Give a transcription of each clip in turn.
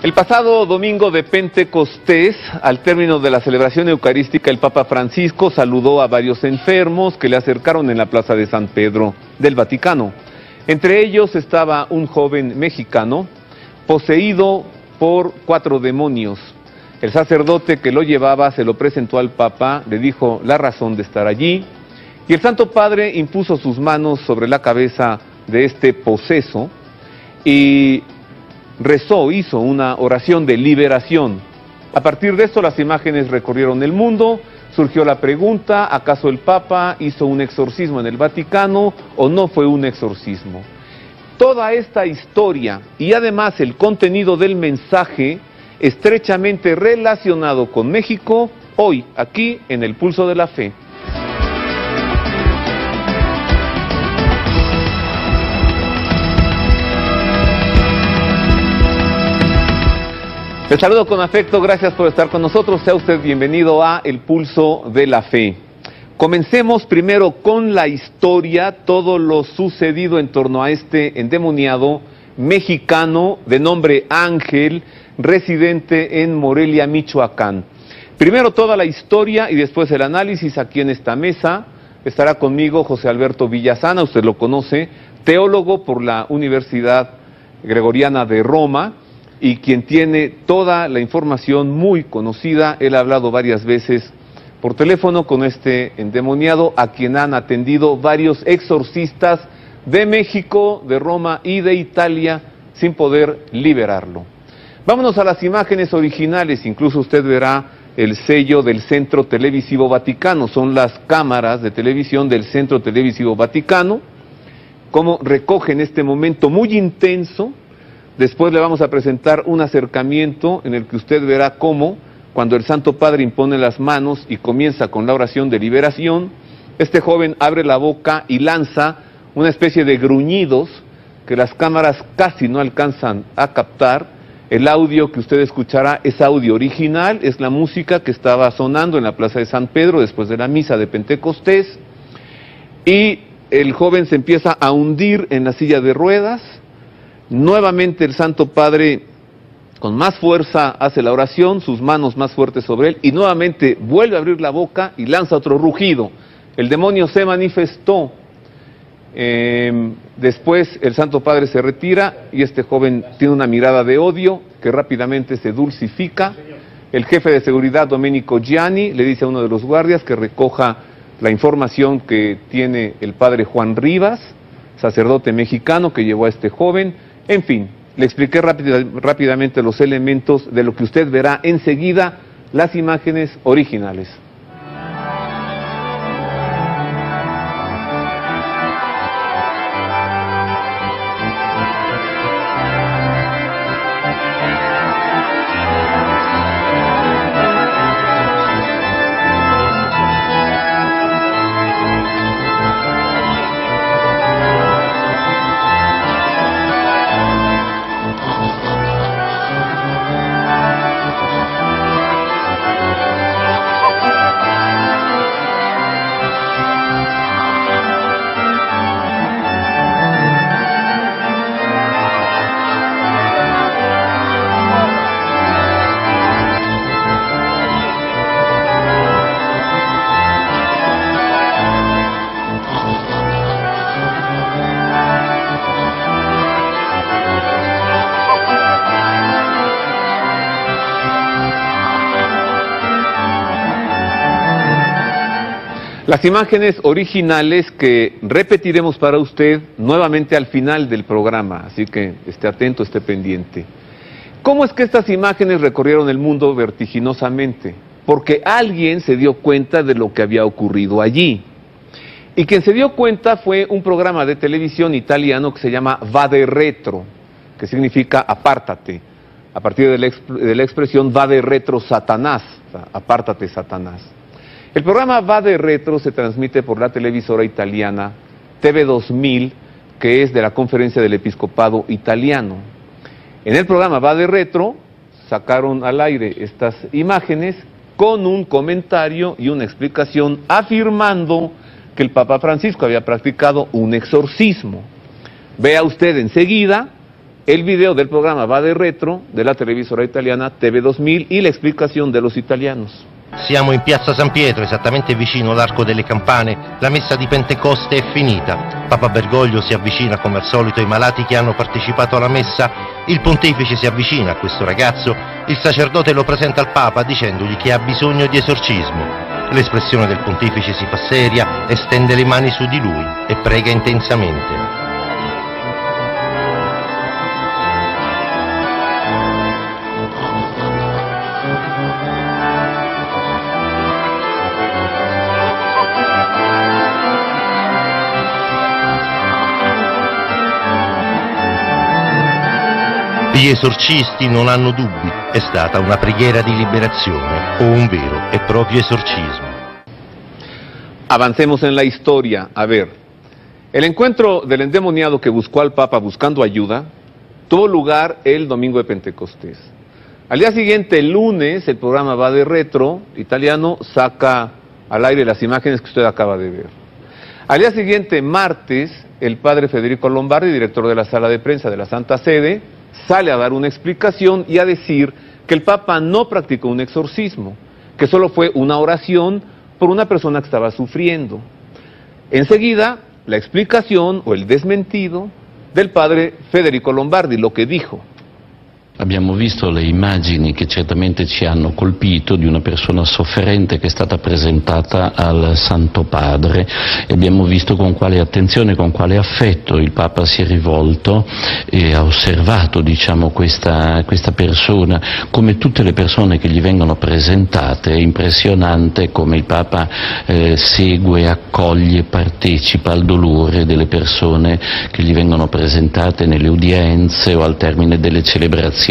El pasado domingo de Pentecostés, al término de la celebración eucarística, el Papa Francisco saludó a varios enfermos que le acercaron en la plaza de San Pedro del Vaticano. Entre ellos estaba un joven mexicano poseído por 4 demonios. El sacerdote que lo llevaba se lo presentó al Papa, le dijo la razón de estar allí, y el Santo Padre impuso sus manos sobre la cabeza de este poseso y rezó, hizo una oración de liberación. A partir de esto las imágenes recorrieron el mundo, surgió la pregunta, ¿acaso el Papa hizo un exorcismo en el Vaticano o no fue un exorcismo? Toda esta historia y además el contenido del mensaje estrechamente relacionado con México, hoy aquí en El Pulso de la Fe. Les saludo con afecto, gracias por estar con nosotros, sea usted bienvenido a El Pulso de la Fe. Comencemos primero con la historia, todo lo sucedido en torno a este endemoniado mexicano de nombre Ángel, residente en Morelia, Michoacán. Primero toda la historia y después el análisis aquí en esta mesa. Estará conmigo José Alberto Villasana, usted lo conoce, teólogo por la Universidad Gregoriana de Roma, y quien tiene toda la información muy conocida. Él ha hablado varias veces por teléfono con este endemoniado, a quien han atendido varios exorcistas de México, de Roma y de Italia, sin poder liberarlo. Vámonos a las imágenes originales, incluso usted verá el sello del Centro Televisivo Vaticano, son las cámaras de televisión del Centro Televisivo Vaticano, como recogen este momento muy intenso. Después le vamos a presentar un acercamiento en el que usted verá cómo, cuando el Santo Padre impone las manos y comienza con la oración de liberación, este joven abre la boca y lanza una especie de gruñidos que las cámaras casi no alcanzan a captar. El audio que usted escuchará es audio original, es la música que estaba sonando en la plaza de San Pedro después de la misa de Pentecostés, y el joven se empieza a hundir en la silla de ruedas. Nuevamente el Santo Padre con más fuerza hace la oración, sus manos más fuertes sobre él, y nuevamente vuelve a abrir la boca y lanza otro rugido. El demonio se manifestó. Después el Santo Padre se retira y este joven tiene una mirada de odio que rápidamente se dulcifica. El jefe de seguridad, Domenico Gianni, le dice a uno de los guardias que recoja la información que tiene el padre Juan Rivas, sacerdote mexicano que llevó a este joven. En fin, le expliqué rápidamente los elementos de lo que usted verá enseguida, las imágenes originales. Las imágenes originales que repetiremos para usted nuevamente al final del programa, así que esté atento, esté pendiente. ¿Cómo es que estas imágenes recorrieron el mundo vertiginosamente? Porque alguien se dio cuenta de lo que había ocurrido allí. Y quien se dio cuenta fue un programa de televisión italiano que se llama Vade Retro, que significa apártate, a partir de la expresión Vade Retro Satanás, o sea, apártate Satanás. El programa Vade Retro se transmite por la televisora italiana TV2000, que es de la Conferencia del Episcopado Italiano. En el programa Vade Retro sacaron al aire estas imágenes con un comentario y una explicación afirmando que el Papa Francisco había practicado un exorcismo. Vea usted enseguida el video del programa Va de Retro de la televisora italiana TV2000 y la explicación de los italianos. Siamo in piazza San Pietro, esattamente vicino all'Arco delle Campane. La messa di Pentecoste è finita. Papa Bergoglio si avvicina come al solito ai malati che hanno partecipato alla messa. Il pontefice si avvicina a questo ragazzo. Il sacerdote lo presenta al Papa dicendogli che ha bisogno di esorcismo. L'espressione del pontefice si fa seria, estende le mani su di lui e prega intensamente. Gli esorcisti non hanno dubbi, è stata una preghiera di liberazione o un vero e proprio esorcismo. Avancemos en la historia. A ver, el encuentro del endemoniado que buscó al Papa buscando ayuda tuvo lugar el domingo de Pentecostés. Al día siguiente, el lunes, el programa Va de Retro italiano saca al aire las imágenes que usted acaba de ver. Al día siguiente, martes, el padre Federico Lombardi, director de la sala de prensa de la Santa Sede, sale a dar una explicación y a decir que el Papa no practicó un exorcismo, que solo fue una oración por una persona que estaba sufriendo. Enseguida, la explicación o el desmentido del padre Federico Lombardi, lo que dijo. Abbiamo visto le immagini che certamente ci hanno colpito di una persona sofferente che è stata presentata al Santo Padre e abbiamo visto con quale attenzione, con quale affetto il Papa si è rivolto e ha osservato, diciamo, questa persona. Come tutte le persone che gli vengono presentate, è impressionante come il Papa segue, accoglie, partecipa al dolore delle persone che gli vengono presentate nelle udienze o al termine delle celebrazioni.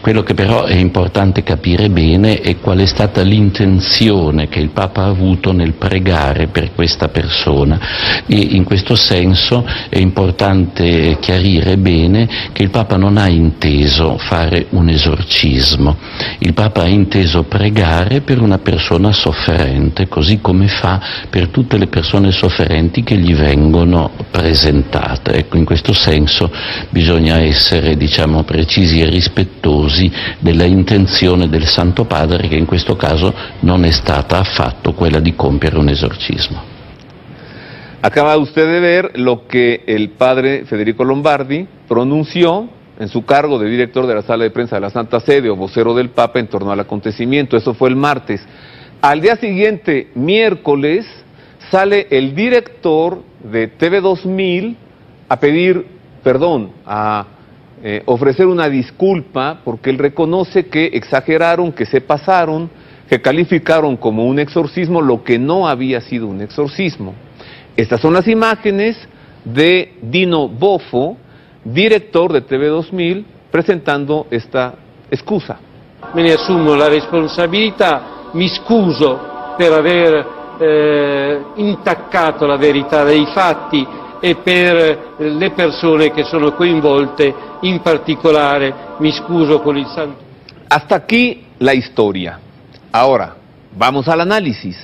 Quello che però è importante capire bene è qual è stata l'intenzione che il Papa ha avuto nel pregare per questa persona, e in questo senso è importante chiarire bene che il Papa non ha inteso fare un esorcismo, il Papa ha inteso pregare per una persona sofferente, così come fa per tutte le persone sofferenti che gli vengono presentate. Ecco, in questo senso bisogna essere, diciamo, precisi e rispettosi della intenzione del Santo Padre, che in questo caso non è stata affatto quella di compiere un esorcismo. Acaba usted de ver lo que el padre Federico Lombardi pronunció en su cargo de director de la sala de prensa de la Santa Sede o vocero del Papa en torno al acontecimiento. Eso fue el martes. Al día siguiente, miércoles, sale el director de TV2000 a pedir perdón, a ofrecer una disculpa, porque él reconoce que exageraron, que se pasaron, que calificaron como un exorcismo lo que no había sido un exorcismo. Estas son las imágenes de Dino Boffo, director de TV2000, presentando esta excusa. Me ne assumo la responsabilità, mi scuso per aver intaccato la verità dei fatti e per le persone che sono coinvolte, in particolare mi scuso con il Santo. Hasta aquí la historia. Ahora, vamos al análisis.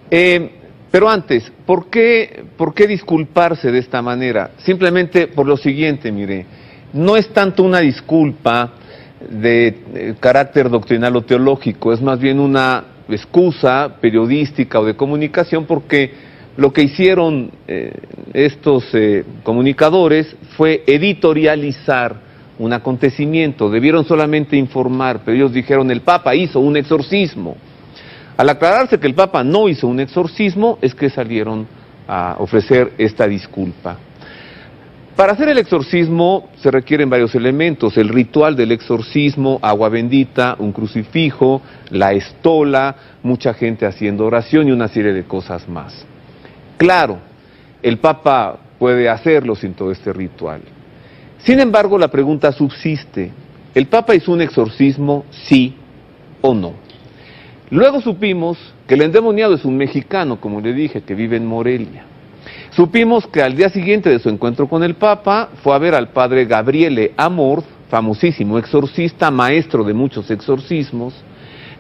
Pero antes, ¿por qué disculparse de esta manera? Simplemente por lo siguiente, mire, no es tanto una disculpa de carácter doctrinal o teológico, es más bien una excusa periodística o de comunicación, porque lo que hicieron estos comunicadores fue editorializar un acontecimiento. Debieron solamente informar, pero ellos dijeron el Papa hizo un exorcismo. Al aclararse que el Papa no hizo un exorcismo, es que salieron a ofrecer esta disculpa. Para hacer el exorcismo se requieren varios elementos: el ritual del exorcismo, agua bendita, un crucifijo, la estola, mucha gente haciendo oración y una serie de cosas más. Claro, el Papa puede hacerlo sin todo este ritual. Sin embargo, la pregunta subsiste: ¿el Papa hizo un exorcismo, sí o no? Luego supimos que el endemoniado es un mexicano, como le dije, que vive en Morelia. Supimos que al día siguiente de su encuentro con el Papa fue a ver al padre Gabriele Amorth, famosísimo exorcista, maestro de muchos exorcismos,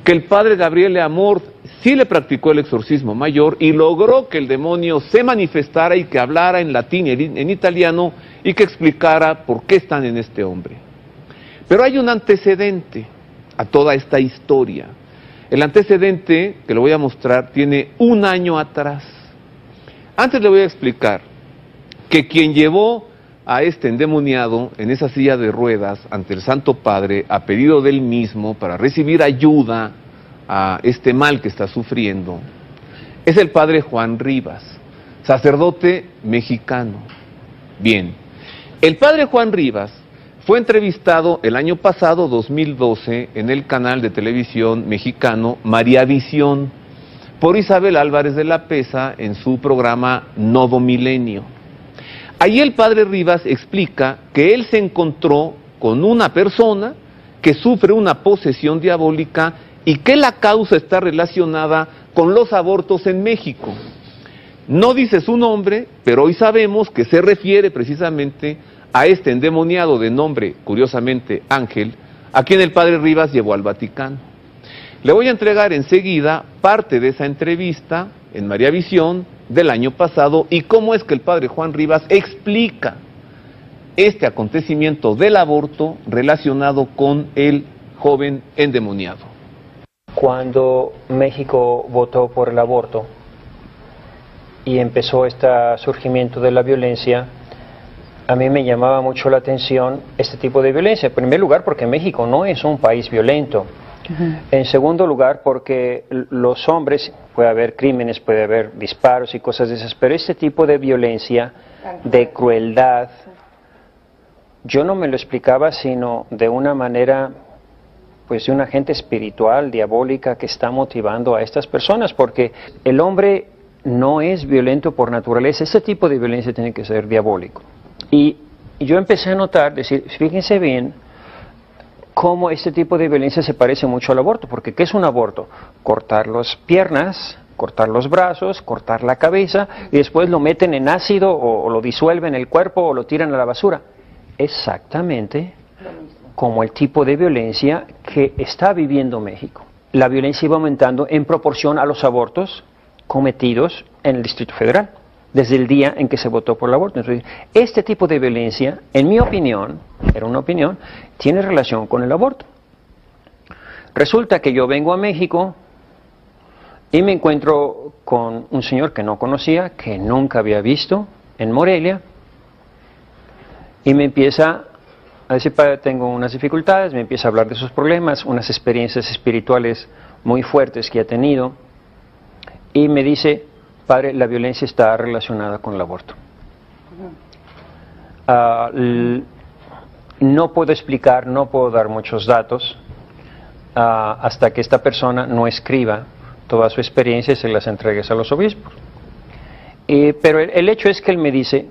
que el padre Gabriele Amor sí le practicó el exorcismo mayor y logró que el demonio se manifestara y que hablara en latín y en italiano y que explicara por qué están en este hombre. Pero hay un antecedente a toda esta historia. El antecedente, que lo voy a mostrar, tiene un año atrás. Antes le voy a explicar que quien llevó a este endemoniado en esa silla de ruedas ante el Santo Padre a pedido del mismo para recibir ayuda a este mal que está sufriendo es el padre Juan Rivas, sacerdote mexicano. Bien, el padre Juan Rivas fue entrevistado el año pasado, 2012, en el canal de televisión mexicano María Visión por Isabel Álvarez de la Peza en su programa Novo Milenio. Allí el padre Rivas explica que él se encontró con una persona que sufre una posesión diabólica y que la causa está relacionada con los abortos en México. No dice su nombre, pero hoy sabemos que se refiere precisamente a este endemoniado de nombre, curiosamente, Ángel, a quien el padre Rivas llevó al Vaticano. Le voy a entregar enseguida parte de esa entrevista en María Visión del año pasado y cómo es que el padre Juan Rivas explica este acontecimiento del aborto relacionado con el joven endemoniado. Cuando México votó por el aborto y empezó este surgimiento de la violencia, a mí me llamaba mucho la atención este tipo de violencia. En primer lugar, porque México no es un país violento. En segundo lugar, porque los hombres, puede haber crímenes, puede haber disparos y cosas de esas, pero este tipo de violencia, de crueldad, yo no me lo explicaba sino de una manera, pues de una gente espiritual, diabólica, que está motivando a estas personas, porque el hombre no es violento por naturaleza, este tipo de violencia tiene que ser diabólico. Y yo empecé a notar, decir, fíjense bien, cómo este tipo de violencia se parece mucho al aborto, porque ¿qué es un aborto? Cortar las piernas, cortar los brazos, cortar la cabeza, y después lo meten en ácido, o lo disuelven en el cuerpo, o lo tiran a la basura. Exactamente como el tipo de violencia que está viviendo México. La violencia iba aumentando en proporción a los abortos cometidos en el Distrito Federal, desde el día en que se votó por el aborto. Entonces, este tipo de violencia, en mi opinión, era una opinión, tiene relación con el aborto. Resulta que yo vengo a México y me encuentro con un señor que no conocía, que nunca había visto, en Morelia, y me empieza a decir, padre, tengo unas dificultades, me empieza a hablar de sus problemas, unas experiencias espirituales muy fuertes que ha tenido, y me dice, padre, la violencia está relacionada con el aborto. No puedo explicar, no puedo dar muchos datos hasta que esta persona no escriba toda su experiencia y se las entregues a los obispos. Pero el hecho es que él me dice,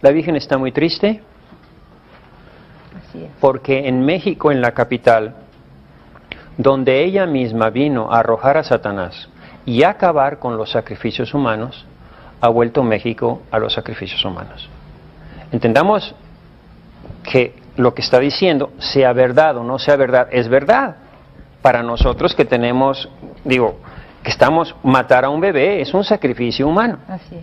la Virgen está muy triste porque en México, en la capital, donde ella misma vino a arrojar a Satanás y acabar con los sacrificios humanos, ha vuelto México a los sacrificios humanos. Entendamos que lo que está diciendo, sea verdad o no sea verdad, es verdad. Para nosotros que tenemos, digo, que estamos, matar a un bebé es un sacrificio humano. Así es.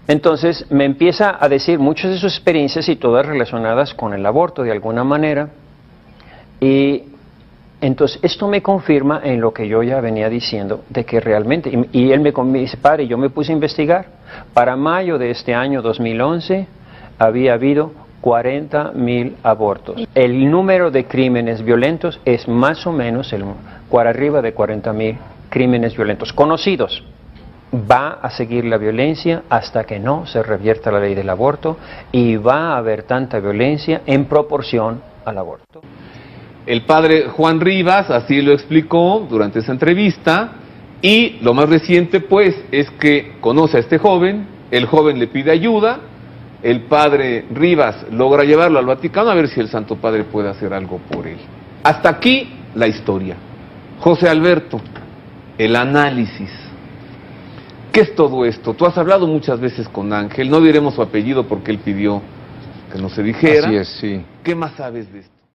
Entonces me empieza a decir muchas de sus experiencias y todas relacionadas con el aborto de alguna manera. Y entonces esto me confirma en lo que yo ya venía diciendo, de que realmente, y él me dice, padre, yo me puse a investigar. Para mayo de este año 2011 había habido 40,000 abortos. El número de crímenes violentos es más o menos por arriba de 40,000 crímenes violentos conocidos. Va a seguir la violencia hasta que no se revierta la ley del aborto y va a haber tanta violencia en proporción al aborto. El padre Juan Rivas así lo explicó durante esa entrevista y lo más reciente pues es que conoce a este joven, el joven le pide ayuda, el padre Rivas logra llevarlo al Vaticano a ver si el Santo Padre puede hacer algo por él. Hasta aquí la historia. José Alberto, el análisis. ¿Qué es todo esto? Tú has hablado muchas veces con Ángel, no diremos su apellido porque él pidió que no se dijera. Así es, sí. ¿Qué más sabes de esto?